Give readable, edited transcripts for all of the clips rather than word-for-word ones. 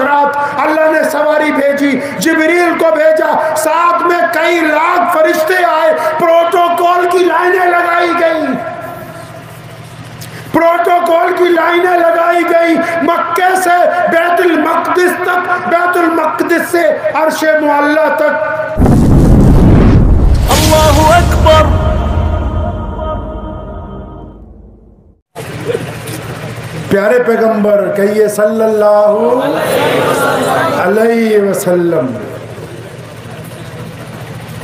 رات اللہ نے سواری بھیجی، جبریل کو بھیجا، ساتھ میں کئی لاکھ فرشتے آئے، پروٹوکول کی لائنیں لگائی گئی، پروٹوکول کی لائنیں لگائی گئی، مکے سے بیت المقدس تک، بیت المقدس سے عرش معلی تک۔ اللہ اکبر۔ پیارے پیغمبر کہیے صلی اللہ علیہ وسلم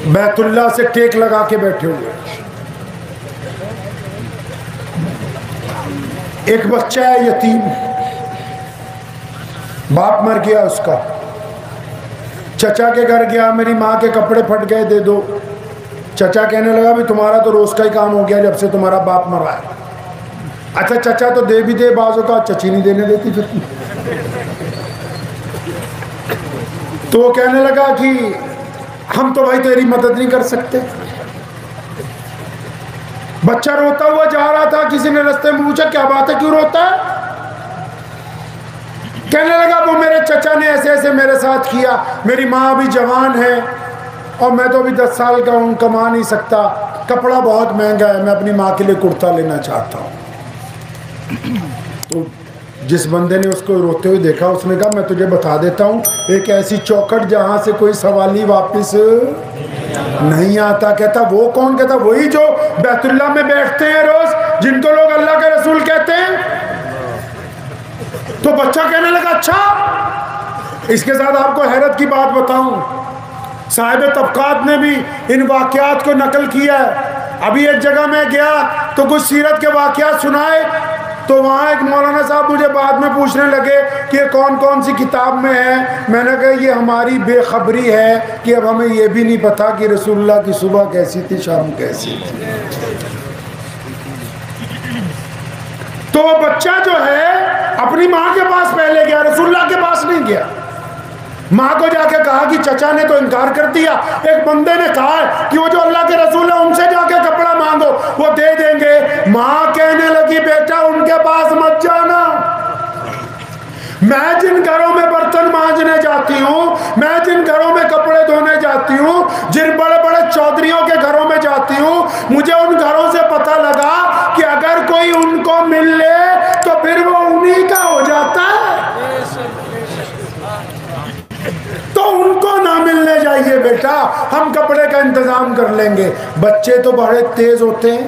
بیت اللہ سے ٹیک لگا کے بیٹھے ہوئے، ایک بچہ ہے یتیم، باپ مر گیا اس کا، چچا کے گھر گیا، میری ماں کے کپڑے پھٹ گئے دے دو۔ چچا کہنے لگا بھی تمہارا تو روز کا ہی کام ہو گیا جب سے تمہارا باپ مرا ہے۔ اچھا چچا تو دے بھی دے، بعض اوقات چچی نہیں دینے دیتی پھر۔ تو وہ کہنے لگا کہ ہم تو بھائی تیری مدد نہیں کر سکتے۔ بچہ روتا ہوا جا رہا تھا، کسی نے رستے میں پوچھا کیا بات ہے کیوں روتا ہے؟ کہنے لگا وہ میرے چچا نے ایسے ایسے میرے ساتھ کیا، میری ماں ابھی جوان ہے اور میں تو ابھی 10 سال کا ہوں، کما نہیں سکتا، کپڑا بہت مہنگا ہے، میں اپنی ماں کے لیے کرتا لینا چاہتا ہوں۔ تو جس بندے نے اس کو روتے ہوئے دیکھا اس نے کہا میں تجھے بتا دیتا ہوں ایک ایسی چوکھٹ جہاں سے کوئی سوالی واپس نہیں آتا۔ کہتا وہ کون؟ کہتا وہی جو بیت اللہ میں بیٹھتے ہیں روز، جن کو لوگ اللہ کے رسول کہتے ہیں۔ تو بچہ کہنے لگا اچھا۔ اس کے ساتھ آپ کو حیرت کی بات بتاؤں، صاحب طبقات نے بھی ان واقعات کو نقل کیا ہے۔ ابھی ایک جگہ میں گیا تو کچھ سیرت کے واقعات سنائے، تو وہاں ایک مولانا صاحب مجھے بعد میں پوچھنے لگے کہ یہ کون کون سی کتاب میں ہے۔ میں نے کہا یہ ہماری بے خبری ہے کہ اب ہمیں یہ بھی نہیں پتا کہ رسول اللہ کی صبح کیسی تھی، شام کیسی تھی۔ تو وہ بچہ جو ہے اپنی ماں کے پاس پہلے گیا، رسول اللہ کے پاس نہیں گیا۔ ماں کو جا کے کہا کہ چچا نے تو انکار کر دیا، ایک بندے نے کہا کہ وہ جو اللہ کے رسول ہے ان سے جا کے کپڑا مانگو، وہ دے دیں گے۔ ماں کہنے لگی بیٹا ان کے پاس مت جانا، میں جن گھروں میں برتن مانجنے جاتی ہوں، میں جن گھروں میں کپڑے دھونے جاتی ہوں، جن بڑے بڑے چودھریوں کے گھروں میں جاتی ہوں، مجھے ان گھروں سے پتہ لگا کہ اگر کوئی ان کو مل لے تو پھر وہ انہی کا ہو جاتا ہے، تو ان کو نہ ملنے جائیے بیٹا، ہم کپڑے کا انتظام کر لیں گے۔ بچے تو بڑے تیز ہوتے ہیں،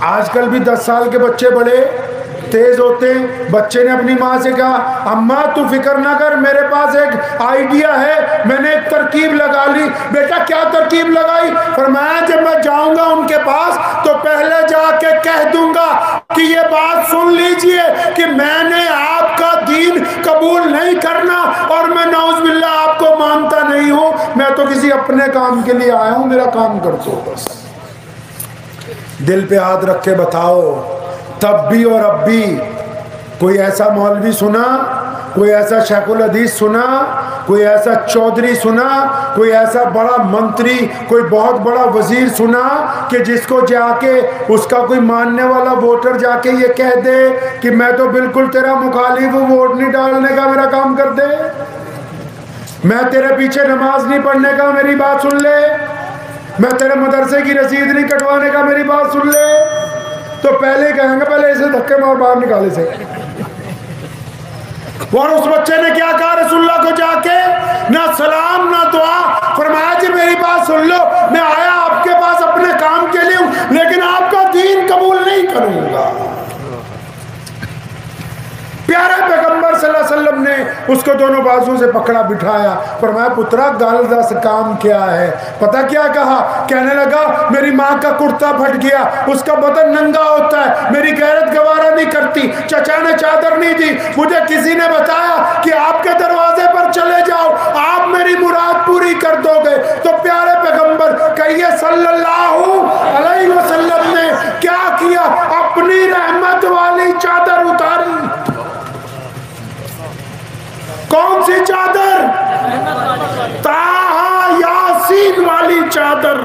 آج کل بھی 10 سال کے بچے بڑے تیز ہوتے ہیں۔ بچے نے اپنی ماں سے کہا اماں تو فکر نہ کر، میرے پاس ایک آئیڈیا ہے، میں نے ایک ترکیب لگا لی۔ بیٹا کیا ترکیب لگائی؟ فرمایا جب میں جاؤں گا ان کے پاس تو پہلے جا کے کہہ دوں گا کہ یہ بات سن لیجئے کہ میں نے آپ کا دین قبول نہیں کرنا اور میں نعوذ باللہ آپ کو مانتا نہیں ہوں، میں تو کسی اپنے کام کے لیے آیا ہوں، میرا کام کر دو بس۔ دل پہ ہاتھ رکھ کے بتاؤ، تب بھی اور اب بھی کوئی ایسا مولوی سنا، کوئی ایسا شیخ الحدیث سنا، کوئی ایسا چودھری سنا، کوئی ایسا بڑا منتری، کوئی بہت بڑا وزیر سنا کہ جس کو جا کے اس کا کوئی ماننے والا ووٹر جا کے یہ کہہ دے کہ میں تو بالکل تیرا مخالف ہوں، ووٹ نہیں ڈالنے کا، میرا کام کر دے، میں تیرے پیچھے نماز نہیں پڑھنے کا، میری بات سن لے، میں تیرے مدرسے کی رسید نہیں کٹوانے کا، میری بات سن لے، تو پہلے کہیں گے پہلے اسے دھکے مار باہر نکالے سے۔ اور اس بچے نے کیا کہا رسول اللہ کو جا کے؟ نہ سلام نہ دعا، فرمایا جی میری بات سن لو، میں آیا آپ کے پاس اپنے کام کے لیے ہوں لیکن آپ کا دین قبول نہیں کروں گا۔ پیارے پیغمبر صلی اللہ علیہ وسلم نے اس کو دونوں بازوں سے پکڑا بٹھایا، فرمایا پترا گل دس کام کیا ہے؟ پتہ کیا کہا؟ کہنے لگا میری ماں کا کرتا پھٹ گیا، اس کا بدن ننگا ہوتا ہے، میری غیرت گوارا نہیں کرتی، چچا نے چادر نہیں دی، مجھے کسی نے بتایا کہ آپ کے دروازے پر چلے جاؤ آپ میری مراد پوری کر دو گے۔ تو پیارے پیغمبر کہیے صلی اللہ علیہ وسلم نے کیا کیا؟ اپنی رحمت والی چادر اتاری۔ کون سی چادر؟ طٰہٰ یاسین والی چادر،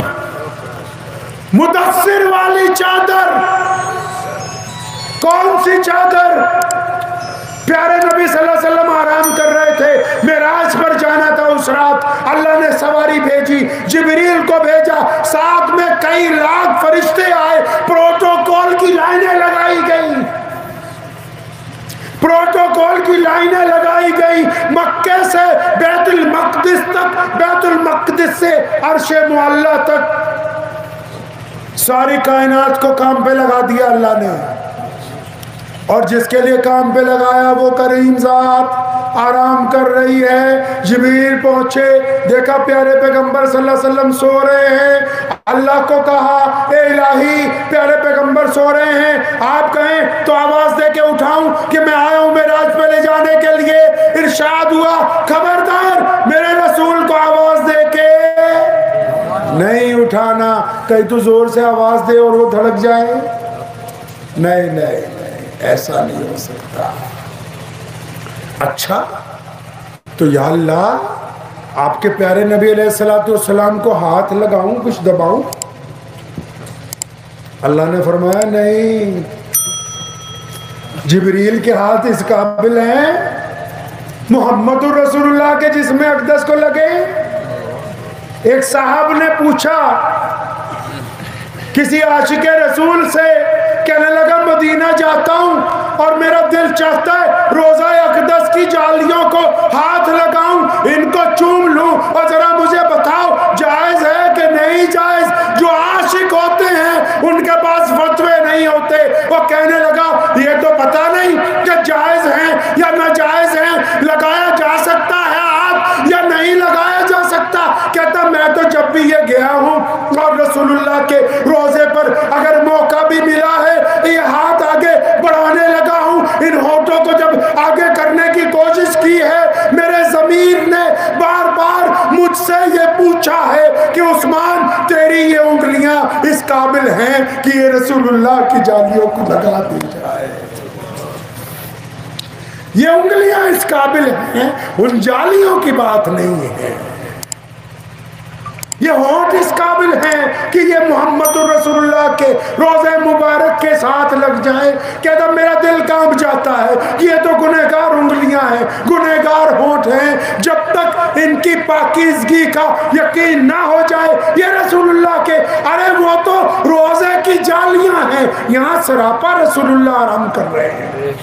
مدثر والی چادر۔ کون سی چادر؟ پیارے نبی صلی اللہ علیہ وسلم آرام کر رہے تھے، معراج پر جانا تھا اس رات، اللہ نے سواری بھیجی، جبریل کو بھیجا، ساتھ میں کئی لاکھ فرشتے آئے، پروٹوکول کی لائنیں لگائی گئی، پروٹوکول کی لائنیں لگائی گئی، مکے سے بیت المقدس تک، بیت المقدس سے عرش معلی تک، ساری کائنات کو کام پہ لگا دیا اللہ نے۔ اور جس کے لیے کام پہ لگایا وہ کریم ذات آرام کر رہی ہے۔ جبریل پہنچے، دیکھا پیارے پیغمبر صلی اللہ علیہ وسلم سو رہے ہیں، اللہ کو کہا اے الہی پیارے پیغمبر سو رہے ہیں، آپ کہیں تو آواز دے کے اٹھاؤں کہ میں آیا ہوں معراج پہ لے جانے کے لیے؟ ارشاد ہوا خبردار میرے رسول کو آواز دے کے نہیں اٹھانا، کہیں تو زور سے آواز دے اور وہ دھڑک جائے، نہیں نہیں ایسا نہیں ہو سکتا۔ اچھا تو یا اللہ آپ کے پیارے نبی علیہ السلام کو ہاتھ لگاؤں، کچھ دباؤں؟ اللہ نے فرمایا نہیں، جبریل کے ہاتھ اس قابل ہیں محمد الرسول اللہ کے جسم اقدس کو لگے۔ ایک صاحب نے پوچھا کسی عاشق رسول سے، کہنے لگا مدینہ جاتا ہوں اور میرا دل چاہتا ہے روزہ اقدس کی جالیوں کو ہاتھ لگاؤں، ان کو چوم لوں، اور ذرا مجھے بتاؤ جائز ہے کہ نہیں جائز؟ جو عاشق ہوتے ہیں ان کے پاس فتوے نہیں ہوتے۔ وہ کہنے لگا یہ تو پتہ نہیں کہ جائز ہیں یا ناجائز ہیں، لگایا جا سکتا ہے ہاتھ یا نہیں لگایا جا سکتا؟ کہتا میں تو جب بھی یہ گیا ہوں اور رسول اللہ کے روزے پر اگر موقع بھی ملا ہے یہ ہاتھ آگے بڑھانے لگا ہوں، ان ہونٹوں کو جب آگے کرنے کی کوشش کی ہے، میرے ضمیر نے بار بار مجھ سے یہ پوچھا ہے کہ عثمان تیری یہ انگلیاں اس قابل ہیں کہ یہ رسول اللہ کی جالیوں کو لگا دی جائے، یہ انگلیاں اس قابل ہیں، ان جالیوں کی بات نہیں ہے، یہ ہونٹ اس قابل ہیں کہ یہ محمد الرسول اللہ کے روزے مبارک کے ساتھ لگ جائیں۔ کہتا میرا دل کانپ جاتا ہے، یہ تو گنہگار انگلیاں ہیں، گنہگار ہونٹ ہیں، جب تک ان کی پاکیزگی کا یقین نہ ہو جائے یہ رسول اللہ کے، ارے وہ تو روزے کی جالیاں ہیں، یہاں سراپا رسول اللہ آرام کر رہے ہیں۔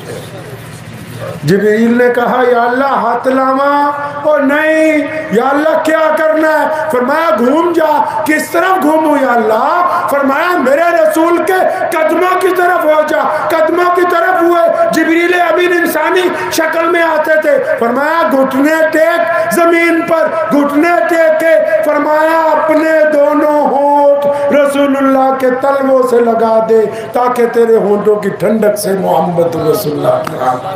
جبریل نے کہا یا اللہ ہاتھ لاواں؟ اور نہیں یا اللہ کیا کرنا ہے؟ فرمایا گھوم جا۔ کس طرف گھوموں یا اللہ؟ فرمایا میرے رسول کے قدموں کی طرف ہو جا۔ قدموں کی طرف ہوئے، جبریل امین انسانی شکل میں آتے تھے، فرمایا گھٹنے ٹیک زمین پر، گھٹنے ٹیک کے فرمایا اپنے دونوں ہونٹ رسول اللہ کے تلووں سے لگا دے تاکہ تیرے ہونٹوں کی ٹھنڈک سے محمد رسول اللہ کی آنکھ۔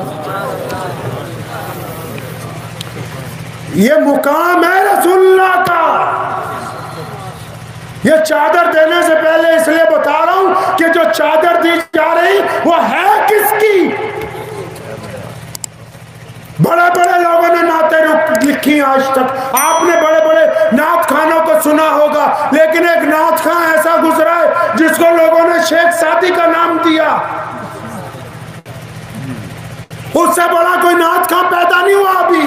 یہ مقام ہے رسول اللہ کا۔ یہ چادر دینے سے پہلے اس لیے بتا رہا ہوں کہ جو چادر دی جا رہی وہ ہے کس کی؟ بڑے بڑے لوگوں نے نعتیں لکھی آج تک، آپ نے بڑے بڑے نعت خانوں کو سنا ہوگا، لیکن ایک نعت خان ایسا گزرا ہے جس کو لوگوں نے شیخ سعدی کا نام دیا، اس سے بڑا کوئی نعت خان پیدا نہیں ہوا ابھی۔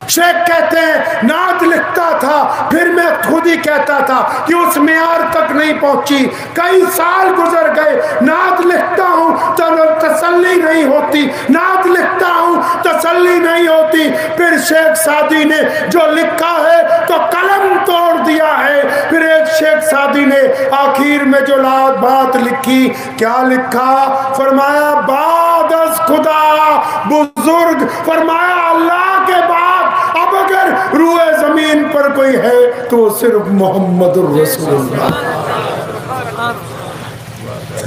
شیخ کہتے ہیں نعت لکھتا تھا پھر میں خود ہی کہتا تھا کہ اس معیار تک نہیں پہنچی، کئی سال گزر گئے، نعت لکھتا ہوں تو تسلی نہیں ہوتی، نعت لکھتا ہوں تسلی نہیں ہوتی، پھر شیخ سعدی نے جو لکھا ہے تو قلم توڑ دیا ہے، پھر ایک شیخ سعدی نے آخر میں جو بات لکھی، کیا لکھا؟ فرمایا بعد از خدا بزرگ، فرمایا اللہ کے بعد اب اگر روح زمین پر کوئی ہے تو صرف محمد الرسول اللہ۔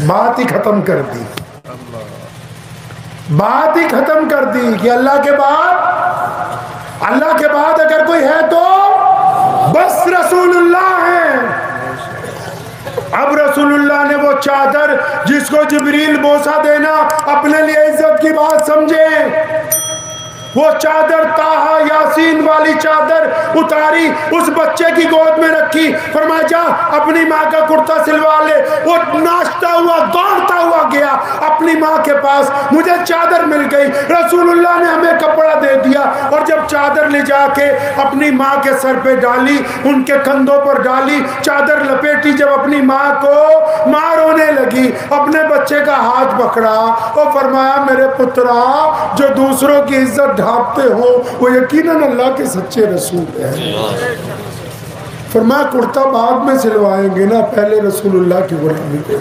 بات ہی ختم کر دی، بات ہی ختم کر دی کہ اللہ کے بعد اگر کوئی ہے تو بس رسول اللہ ہے۔ اب رسول اللہ نے وہ چادر جس کو جبریل بوسہ دینا اپنے لیے عزت کی بات سمجھے، وہ چادر طٰہٰ یاسین والی چادر اتاری، اس بچے کی گود میں رکھی، فرمایا جا اپنی ماں کا کرتا سلوا لے۔ وہ ناشتا ہوا دوڑتا ہوا گیا اپنی ماں کے پاس، مجھے چادر مل گئی، رسول اللہ نے ہمیں کپڑا دے دیا۔ اور جب چادر لے جا کے اپنی ماں کے سر پہ ڈالی، ان کے کندھوں پر ڈالی، چادر لپیٹی، جب اپنی ماں کو، ماں رونے لگی، اپنے بچے کا ہاتھ پکڑا اور فرمایا میرے پترا، جو دوسروں کی عزت ڈھانپتے ہو وہ یقیناً اللہ کے سچے رسول ہیں۔ فرمایا کرتا بعد میں سلوائیں گے نا، پہلے رسول اللہ کی غلامی کو